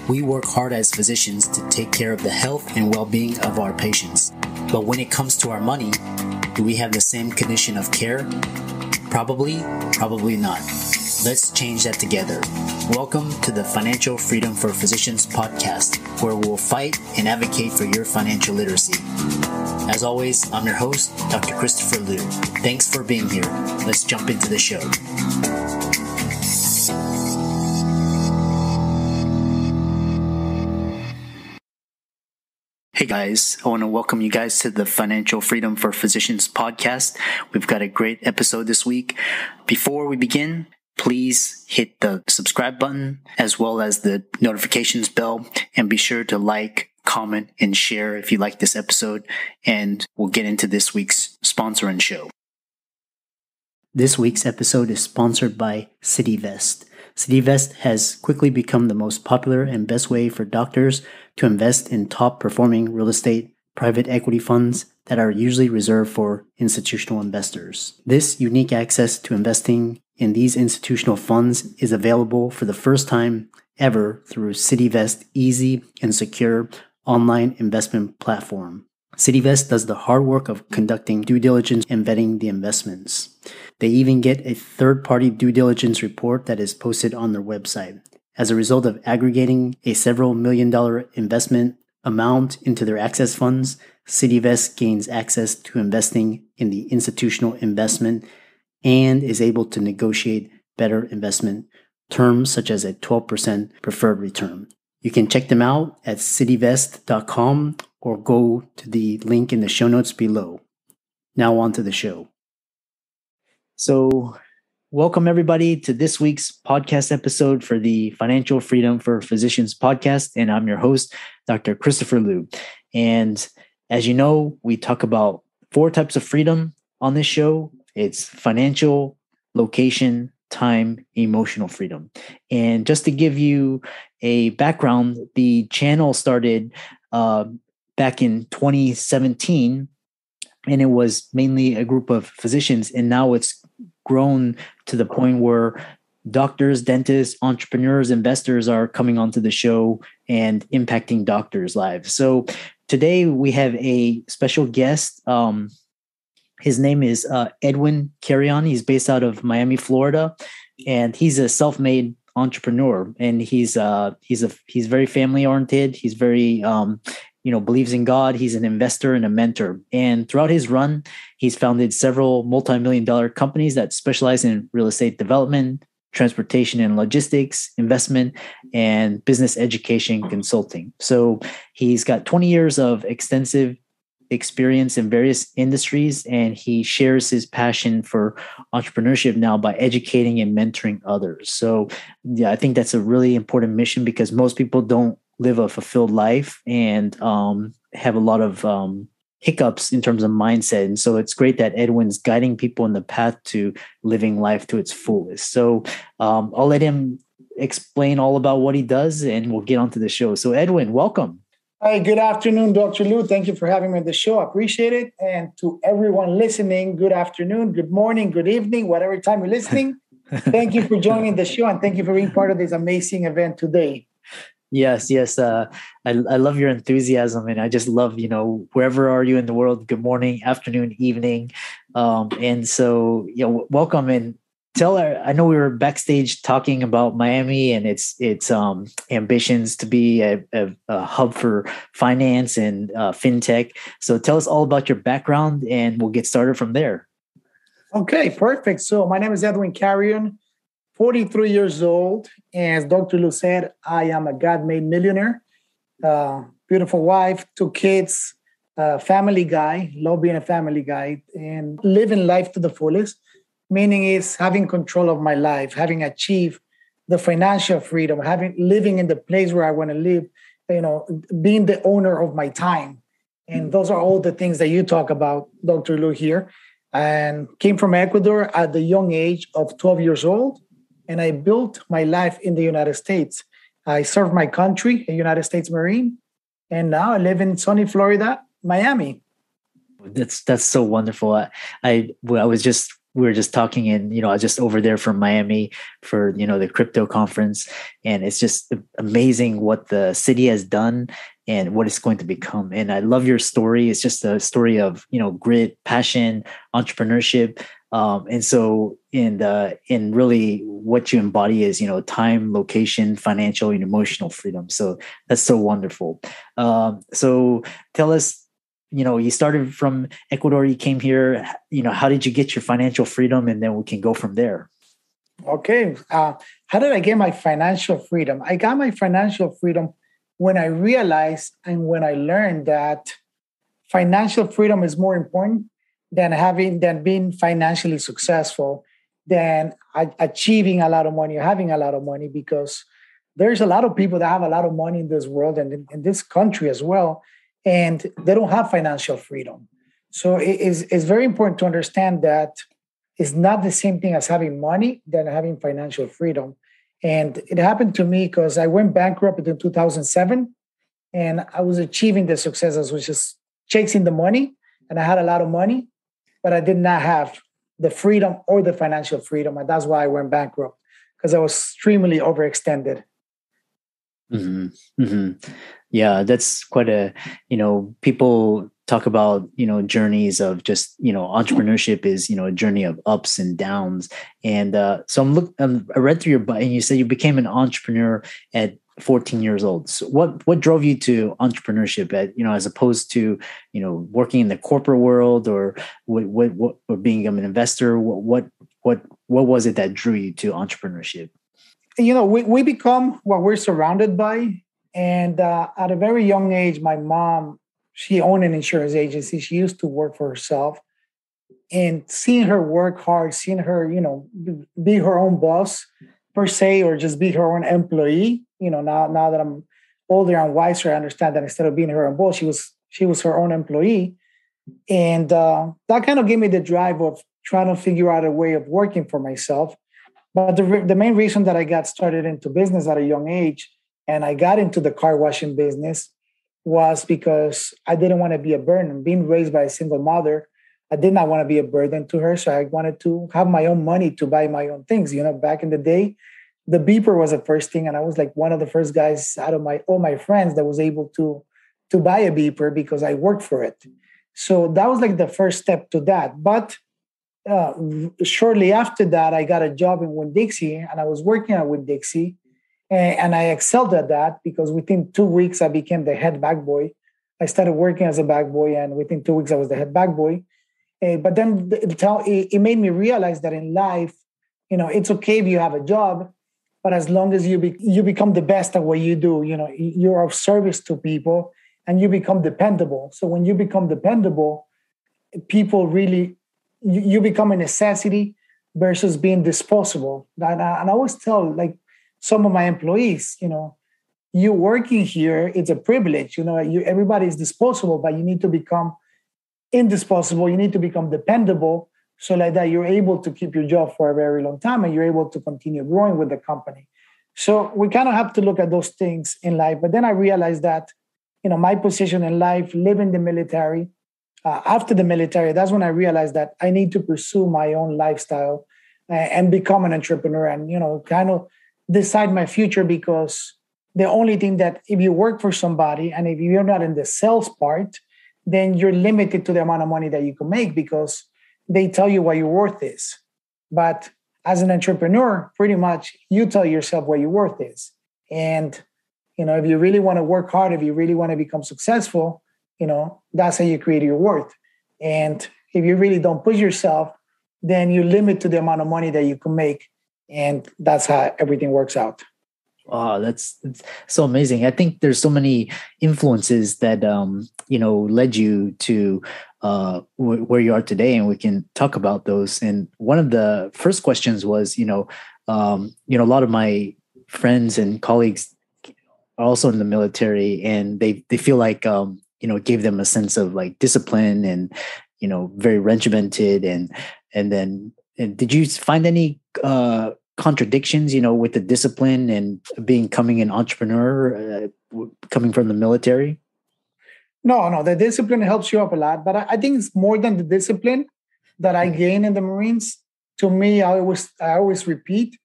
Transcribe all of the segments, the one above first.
We work hard as physicians to take care of the health and well-being of our patients. But when it comes to our money, do we have the same condition of care? Probably not. Let's change that together. Welcome to the Financial Freedom for Physicians podcast, where we'll fight and advocate for your financial literacy. As always, I'm your host, Dr. Christopher Liu. Thanks for being here. Let's jump into the show. Hey guys, I want to welcome you guys to the Financial Freedom for Physicians podcast. We've got a great episode this week. Before we begin, please hit the subscribe button as well as the notifications bell, and be sure to like, comment, and share if you like this episode, and we'll get into this week's sponsor and show. This week's episode is sponsored by CityVest. CityVest has quickly become the most popular and best way for doctors to invest in top-performing real estate private equity funds that are usually reserved for institutional investors. This unique access to investing in these institutional funds is available for the first time ever through CityVest's easy and secure online investment platform. CityVest does the hard work of conducting due diligence and vetting the investments. They even get a third-party due diligence report that is posted on their website. As a result of aggregating a several $million investment amount into their access funds, CityVest gains access to investing in the institutional investment and is able to negotiate better investment terms such as a 12% preferred return. You can check them out at cityvest.com or go to the link in the show notes below. Now on to the show. So, welcome everybody to this week's podcast episode for the Financial Freedom for Physicians podcast. And I'm your host, Dr. Christopher Liu. And as you know, we talk about 4 types of freedom on this show. It's financial, location, time, emotional freedom. And just to give you a background, the channel started back in 2017, and it was mainly a group of physicians. And now it's grown to the point where doctors, dentists, entrepreneurs, investors are coming onto the show and impacting doctors' lives. So today we have a special guest. His name is Edwin Carrion. He's based out of Miami, Florida, and he's a self-made entrepreneur. And he's very family oriented. He's very believes in God. He's an investor and a mentor. And throughout his run, he's founded several multimillion-dollar companies that specialize in real estate development, transportation and logistics, investment, and business education consulting. So he's got 20 years of extensive experience in various industries, and he shares his passion for entrepreneurship now by educating and mentoring others. So yeah, I think that's a really important mission because most people don't live a fulfilled life and have a lot of hiccups in terms of mindset. And so it's great that Edwin's guiding people in the path to living life to its fullest. So I'll let him explain all about what he does and we'll get onto the show. So Edwin, welcome. Hi, good afternoon, Dr. Liu. Thank you for having me on the show. I appreciate it. And to everyone listening, good afternoon, good morning, good evening, whatever time you're listening. Thank you for joining the show and thank you for being part of this amazing event today. Yes. I love your enthusiasm, and I just love, wherever are you in the world, good morning, afternoon, evening. And so, welcome and I know we were backstage talking about Miami and its ambitions to be a hub for finance and fintech. So tell us all about your background and we'll get started from there. Okay, perfect. So my name is Edwin Carrion, 43 years old. And as Dr. Liu said, I am a God-made millionaire, beautiful wife, 2 kids, family guy, love being a family guy, and living life to the fullest. Meaning is having control of my life, having achieved the financial freedom, living in the place where I want to live, being the owner of my time. And those are all the things that you talk about, Dr. Liu here. And came from Ecuador at the young age of 12 years old. And I built my life in the United States. I served my country, a United States Marine. And now I live in sunny Florida, Miami. That's so wonderful. I was just we were just talking, and I was just over there from Miami for the crypto conference, and it's just amazing what the city has done and what it's going to become. And I love your story. It's just a story of grit, passion, entrepreneurship. And really what you embody is, time, location, financial, and emotional freedom. So that's so wonderful. So tell us, you started from Ecuador, you came here, how did you get your financial freedom? And then we can go from there. Okay. How did I get my financial freedom? I got my financial freedom when I realized and when I learned that financial freedom is more important than being financially successful, than achieving a lot of money or having a lot of money, because there's a lot of people that have a lot of money in this world and in this country as well, and they don't have financial freedom. So it's very important to understand that it's not the same thing as having money than having financial freedom. And it happened to me because I went bankrupt in 2007, and I was achieving the success. I was just chasing the money, and I had a lot of money, but I did not have the freedom or the financial freedom. And that's why I went bankrupt, because I was extremely overextended. Mm-hmm. Mm-hmm. Yeah, that's quite people talk about, journeys of just, entrepreneurship is, a journey of ups and downs. And so I read through your bio, and you said you became an entrepreneur at 14 years old. So what drove you to entrepreneurship as opposed to, working in the corporate world, or or being an investor? What was it that drew you to entrepreneurship? We become what we're surrounded by. And at a very young age, my mom, she owned an insurance agency. She used to work for herself. And seeing her work hard, seeing her, be her own boss per se, or just be her own employee. Now that I'm older and wiser, I understand that instead of being her own boss, she was her own employee. And that kind of gave me the drive of trying to figure out a way of working for myself. But the main reason that I got started into business at a young age, and I got into the car washing business, was because I didn't want to be a burden. Being raised by a single mother, I did not want to be a burden to her. So I wanted to have my own money to buy my own things. Back in the day, the beeper was the first thing. And I was like one of the first guys out of all my friends that was able to buy a beeper because I worked for it. So that was like the first step to that. But shortly after that, I got a job in Winn-Dixie, and I was working at Winn-Dixie. And I excelled at that because within 2 weeks, I became the head bag boy. I started working as a bag boy, and within 2 weeks, I was the head bag boy. But then it made me realize that in life, it's okay if you have a job, but as long as you become the best at what you do, you're of service to people and you become dependable. So when you become dependable, people really, you become a necessity versus being disposable. And I always tell some of my employees, you working here, it's a privilege. Everybody is disposable, but you need to become indisposable. You need to become dependable, so like that you're able to keep your job for a very long time and you're able to continue growing with the company. So we kind of have to look at those things in life. But then I realized that, my position in life, living the military, after the military, that's when I realized that I need to pursue my own lifestyle and become an entrepreneur and, kind of decide my future, because the only thing that if you work for somebody and if you're not in the sales part, then you're limited to the amount of money that you can make because they tell you what your worth is. But as an entrepreneur, pretty much you tell yourself what your worth is. And, if you really want to work hard, if you really want to become successful, that's how you create your worth. And if you really don't push yourself, then you limit to the amount of money that you can make. And that's how everything works out. Oh, that's so amazing. I think there's so many influences that, led you to where you are today, and we can talk about those. And one of the first questions was, a lot of my friends and colleagues are also in the military, and they feel like, it gave them a sense of discipline and, very regimented. And did you find any contradictions, with the discipline and becoming an entrepreneur, coming from the military? No, the discipline helps you up a lot. But I think it's more than the discipline that I gained in the Marines. to me, I always repeat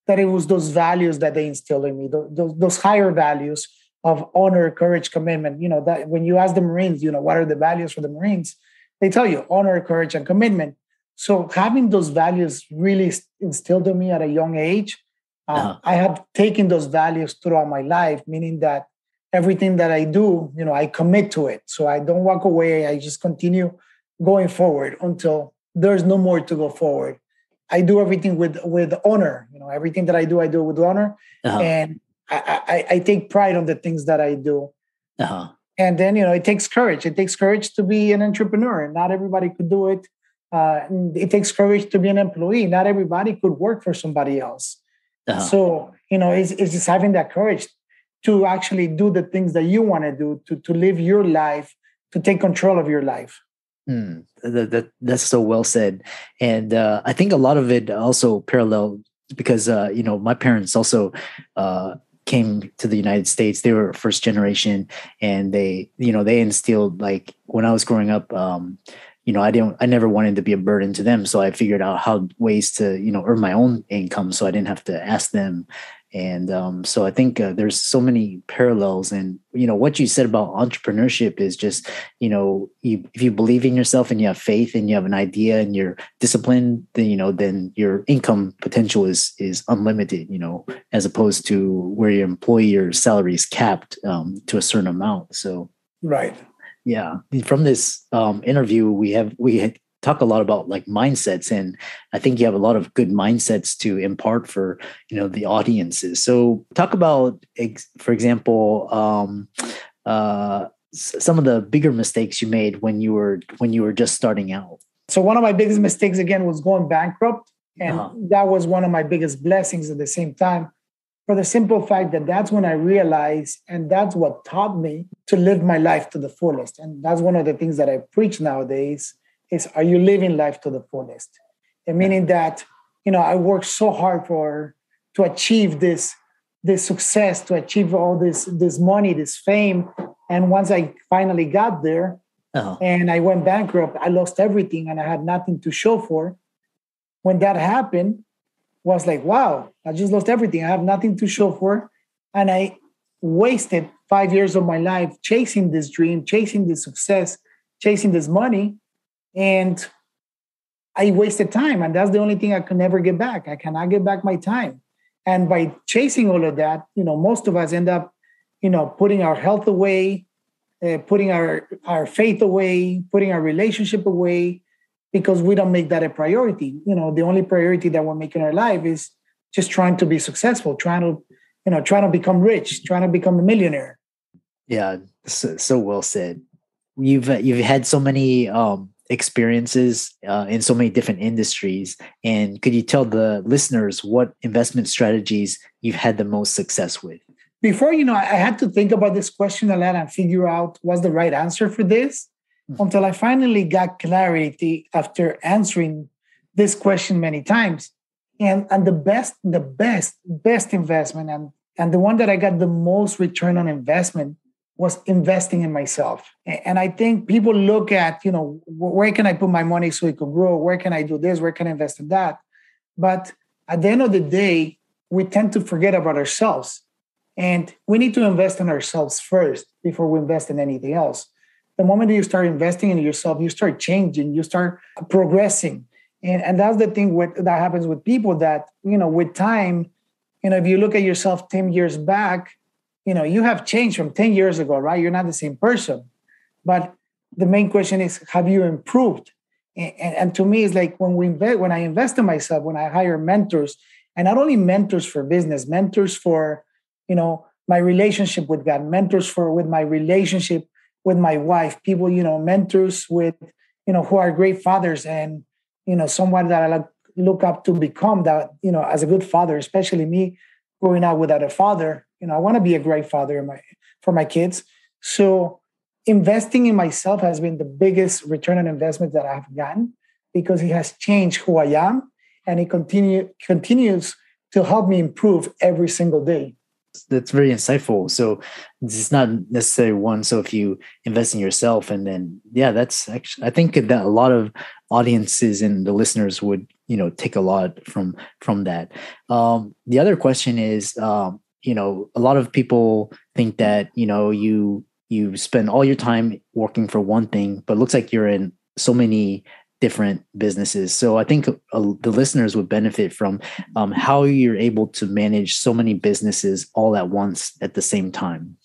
that it was those values that they instilled in me, those higher values of honor, courage, commitment. That when you ask the Marines, what are the values for the Marines? They tell you honor, courage, and commitment. So having those values really instilled in me at a young age, I have taken those values throughout my life, meaning that everything that I do, I commit to it. So I don't walk away. I just continue going forward until there's no more to go forward. I do everything with honor. Everything that I do with honor. And I take pride on the things that I do. And then, it takes courage. It takes courage to be an entrepreneur. Not everybody could do it. It takes courage to be an employee. Not everybody could work for somebody else. So, it's just having that courage to actually do the things that you want to do, to live your life, to take control of your life. That's so well said. And I think a lot of it also parallel because, my parents also came to the United States. They were first generation, and they instilled, like, when I was growing up, I never wanted to be a burden to them. So I figured out ways to, earn my own income so I didn't have to ask them. And so I think there's so many parallels. And, what you said about entrepreneurship is just, if you believe in yourself and you have faith and you have an idea and you're disciplined, then your income potential is unlimited, as opposed to where your employer salary is capped to a certain amount. So, right. Yeah. From this interview, we had talk a lot about like mindsets, and I think you have a lot of good mindsets to impart for the audiences. So talk about, for example, some of the bigger mistakes you made when you were just starting out. So one of my biggest mistakes again was going bankrupt, and that was one of my biggest blessings at the same time, for the simple fact that that's when I realized, and that's what taught me to live my life to the fullest. And that's one of the things that I preach nowadays is, are you living life to the fullest? And meaning that, I worked so hard to achieve this success, to achieve all this money, this fame. And once I finally got there and I went bankrupt, I lost everything and I had nothing to show for. When that happened, was like, wow, I just lost everything. I have nothing to show for. And I wasted 5 years of my life chasing this dream, chasing this success, chasing this money. And I wasted time. And that's the only thing I could never get back. I cannot get back my time. And by chasing all of that, most of us end up, putting our health away, putting our faith away, putting our relationship away, because we don't make that a priority. The only priority that we're making in our life is just trying to be successful, trying to become rich, trying to become a millionaire. Yeah, so well said. You've had so many experiences in so many different industries, and could you tell the listeners what investment strategies you've had the most success with? Before, I had to think about this question a lot and figure out what's the right answer for this, until I finally got clarity after answering this question many times. And the best investment and the one that I got the most return on investment was investing in myself. And I think people look at, where can I put my money so it can grow? Where can I do this? Where can I invest in that? But at the end of the day, we tend to forget about ourselves. And we need to invest in ourselves first before we invest in anything else. The moment that you start investing in yourself, you start changing, you start progressing. And that's the thing that happens with people that, with time, if you look at yourself 10 years back, you have changed from 10 years ago, right? You're not the same person. But the main question is, have you improved? And to me, it's like when I invest in myself, when I hire mentors, and not only mentors for business, mentors for, my relationship with God, mentors with my relationship with my wife, people, mentors with, who are great fathers and, someone that I look up to become that, as a good father, especially me growing up without a father. I want to be a great father for my kids. So investing in myself has been the biggest return on investment that I've gotten, because it has changed who I am, and it continues to help me improve every single day. That's very insightful. So it's not necessarily one. So if you invest in yourself, and then that's actually, I think that a lot of audiences and the listeners would take a lot from that. The other question is, a lot of people think that you spend all your time working for one thing, but it looks like you're in so many different businesses. So I think the listeners would benefit from how you're able to manage so many businesses all at once at the same time.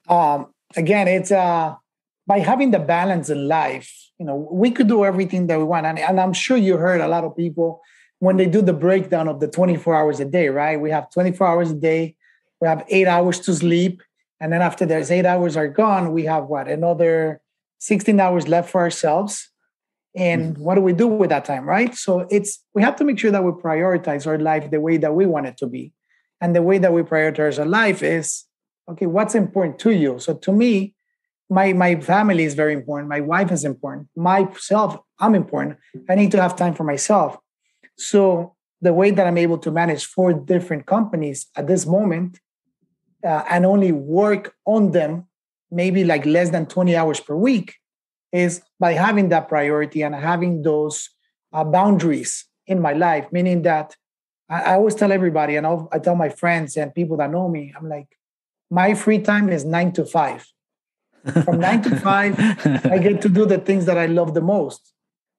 Again, it's by having the balance in life. We could do everything that we want, and I'm sure you heard a lot of people when they do the breakdown of the 24 hours a day. Right? We have 24 hours a day. We have 8 hours to sleep, and then after those 8 hours are gone, we have another 16 hours left for ourselves. And what do we do with that time, right? So we have to make sure that we prioritize our life the way that we want it to be. And the way that we prioritize our life is, okay, what's important to you? So to me, my family is very important. My wife is important. Myself, I'm important. I need to have time for myself. So the way that I'm able to manage 4 different companies at this moment and only work on them maybe like less than 20 hours per week is by having that priority and having those boundaries in my life, meaning that I always tell everybody, and I tell my friends and people that know me, I'm like, my free time is 9 to 5. From 9 to 5, I get to do the things that I love the most,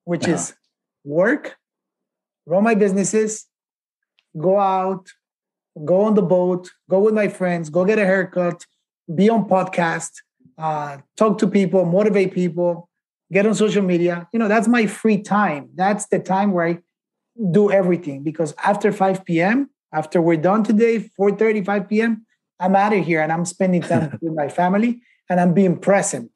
which is work, run my businesses, go out, go on the boat, go with my friends, go get a haircut, be on podcast, talk to people, motivate people, get on social media. That's my free time. That's the time where I do everything, because after 5 p.m., after we're done today, 4:30, 5 p.m., I'm out of here and I'm spending time with my family and I'm being present.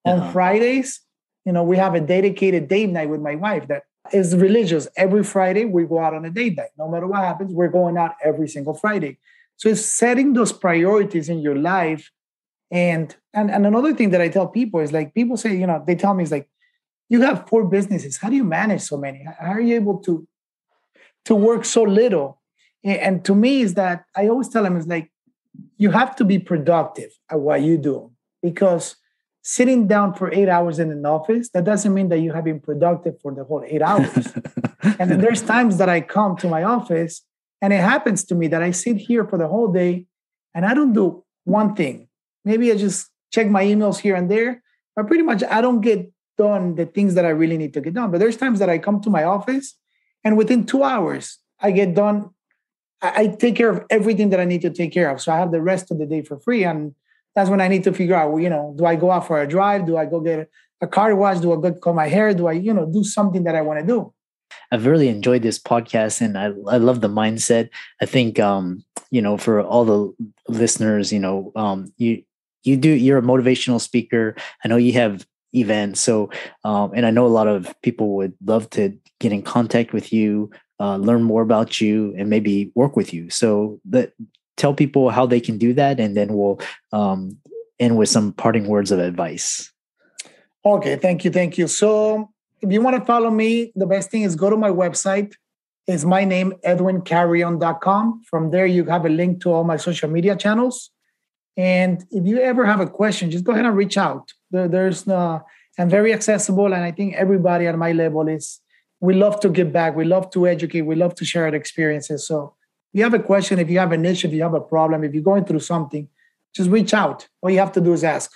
On Fridays, we have a dedicated date night with my wife that is religious. Every Friday, we go out on a date night. No matter what happens, we're going out every single Friday. So it's setting those priorities in your life. And another thing that I tell people is, like, people say, they tell me, it's like, you have 4 businesses. How do you manage so many? How are you able to work so little? And to me is that I always tell them, it's like, you have to be productive at what you do, because sitting down for 8 hours in an office, that doesn't mean that you have been productive for the whole 8 hours. And then there's times that I come to my office and it happens to me that I sit here for the whole day and I don't do one thing. Maybe I just check my emails here and there, but pretty much I don't get done the things that I really need to get done. But there's times that I come to my office and within 2 hours, I get done. I take care of everything that I need to take care of. So I have the rest of the day for free. And that's when I need to figure out, do I go out for a drive? Do I go get a car wash? Do I go cut my hair? Do I, do something that I want to do? I've really enjoyed this podcast, and I love the mindset. I think, for all the listeners, you're a motivational speaker. I know you have events. So, and I know a lot of people would love to get in contact with you, learn more about you, and maybe work with you. So tell people how they can do that, and then we'll end with some parting words of advice. Okay, thank you. So if you want to follow me, the best thing is go to my website. It's my name, edwincarrion.com. From there, you have a link to all my social media channels. And if you ever have a question, just go ahead and reach out. I'm very accessible. And I think everybody at my level we love to give back. We love to educate. We love to share our experiences. So if you have a question, if you have an issue, if you have a problem, if you're going through something, just reach out. All you have to do is ask.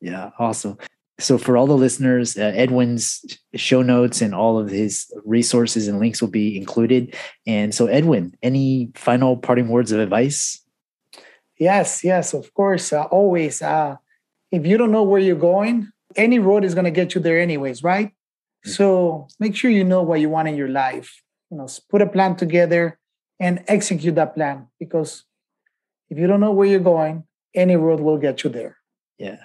Yeah, awesome. So for all the listeners, Edwin's show notes and all of his resources and links will be included. And so, Edwin, any final parting words of advice? Yes, of course. Always. If you don't know where you're going, any road is going to get you there anyways, right? Mm-hmm. So make sure you know what you want in your life. Put a plan together and execute that plan. Because if you don't know where you're going, any road will get you there. Yeah.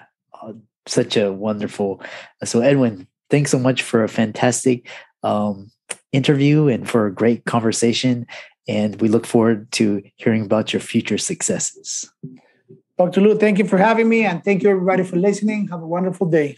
Such a wonderful. So Edwin, thanks so much for a fantastic interview and for a great conversation. And we look forward to hearing about your future successes. Dr. Lou, thank you for having me. And thank you everybody for listening. Have a wonderful day.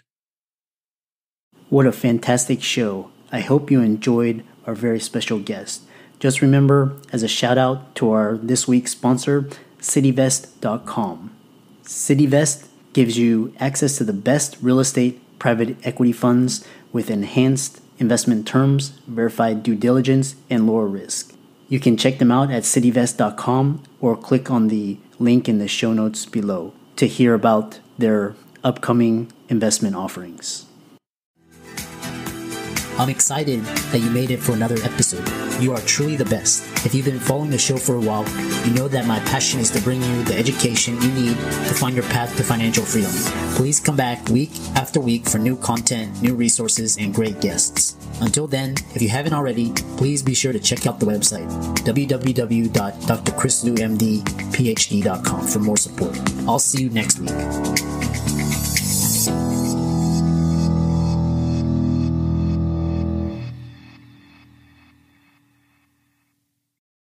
What a fantastic show. I hope you enjoyed our very special guest. Just remember, as a shout out to our this week's sponsor, cityvest.com. Cityvest gives you access to the best real estate private equity funds with enhanced investment terms, verified due diligence, and lower risk. You can check them out at cityvest.com or click on the link in the show notes below to hear about their upcoming investment offerings. I'm excited that you made it for another episode. You are truly the best. If you've been following the show for a while, you know that my passion is to bring you the education you need to find your path to financial freedom. Please come back week after week for new content, new resources, and great guests. Until then, if you haven't already, please be sure to check out the website, www.drchrislewmdphd.com for more support. I'll see you next week.